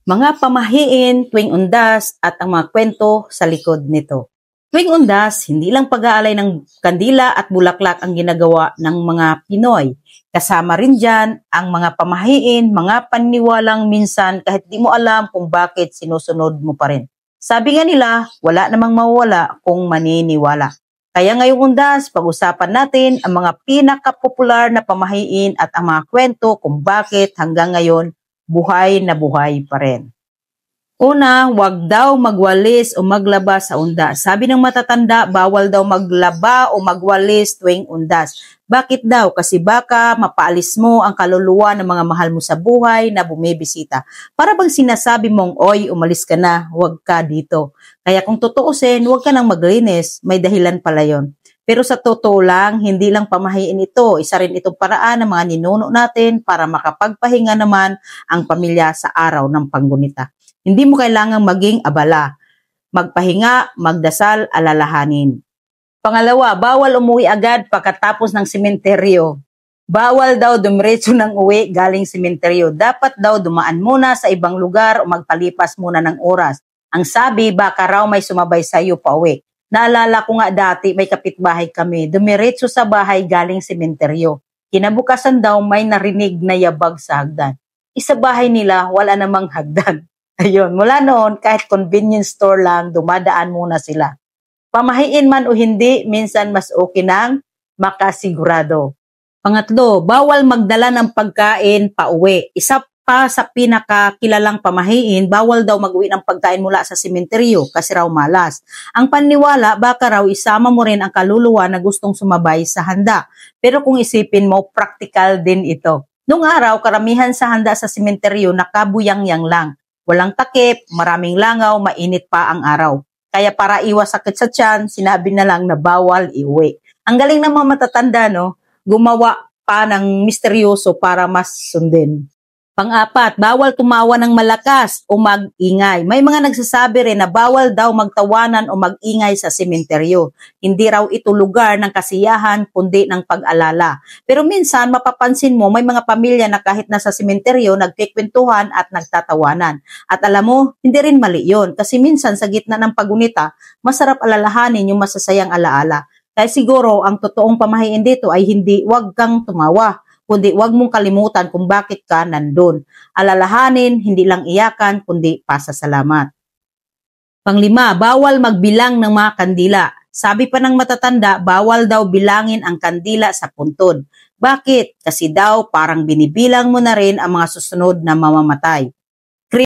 Mga pamahiin tuwing undas at ang mga kwento sa likod nito. Tuwing undas, hindi lang pag-aalay ng kandila at bulaklak ang ginagawa ng mga Pinoy. Kasama rin dyan ang mga pamahiin, mga paniniwalang minsan kahit di mo alam kung bakit sinusunod mo pa rin. Sabi nga nila, wala namang mawala kung maniniwala. Kaya ngayong undas, pag-usapan natin ang mga pinakapopular na pamahiin at ang mga kwento kung bakit hanggang ngayon buhay na buhay pa rin. Una, wag daw magwalis o maglaba sa undas. Sabi ng matatanda, bawal daw maglaba o magwalis tuwing undas. Bakit daw? Kasi baka mapaalis mo ang kaluluwa ng mga mahal mo sa buhay na bumibisita. Para bang sinasabi mong, oy, umalis ka na, wag ka dito. Kaya kung tutuusin, wag ka nang maglinis, may dahilan pala yon. Pero sa totoo lang, hindi lang pamahiin ito. Isa rin itong paraan ng mga ninuno natin para makapagpahinga naman ang pamilya sa araw ng panggunita. Hindi mo kailangang maging abala. Magpahinga, magdasal, alalahanin. Pangalawa, bawal umuwi agad pagkatapos ng sementeryo. Bawal daw dumiretso ng uwi galing sementeryo. Dapat daw dumaan muna sa ibang lugar o magpalipas muna ng oras. Ang sabi, baka raw may sumabay sa iyo pa uwi. Naalala ko nga dati, may kapitbahay kami. Dumiretso sa bahay galing sementeryo. Kinabukasan daw may narinig na yabag sa hagdan. Isa bahay nila, wala namang hagdan. Ayun, mula noon, kahit convenience store lang, dumadaan muna sila. Pamahiin man o hindi, minsan mas okay nang makasigurado. Pangatlo, bawal magdala ng pagkain pa uwi. Isa pa sa pinakakilalang pamahiin, bawal daw mag-uwi ng pagkain mula sa sementeryo kasi raw malas. Ang paniniwala, baka raw isama mo rin ang kaluluwa na gustong sumabay sa handa. Pero kung isipin mo, practical din ito. Noong araw, karamihan sa handa sa sementeryo nakabuyang-yang lang. Walang takip, maraming langaw, mainit pa ang araw. Kaya para iwas sakit sa tiyan, sinabi na lang na bawal iuwi. Ang galing ng mga matatanda, no? Gumawa pa ng misteryoso para mas sundin. Pang-apat, bawal tumawa ng malakas o mag-ingay. May mga nagsasabi rin na bawal daw magtawanan o mag-ingay sa sementeryo. Hindi raw ito lugar ng kasiyahan kundi ng pag-alala. Pero minsan mapapansin mo may mga pamilya na kahit nasa sementeryo nagkikwentuhan at nagtatawanan. At alam mo, hindi rin mali yun kasi minsan sa gitna ng pagunita, masarap alalahanin yung masasayang alaala. Kaya siguro ang totoong pamahiin dito ay hindi wag kang tumawa, kundi wag mong kalimutan kung bakit ka nandun. Alalahanin, hindi lang iyakan, kundi pasasalamat. Panglima, bawal magbilang ng mga kandila. Sabi pa ng matatanda, bawal daw bilangin ang kandila sa puntod. Bakit? Kasi daw parang binibilang mo na rin ang mga susunod na mamamatay.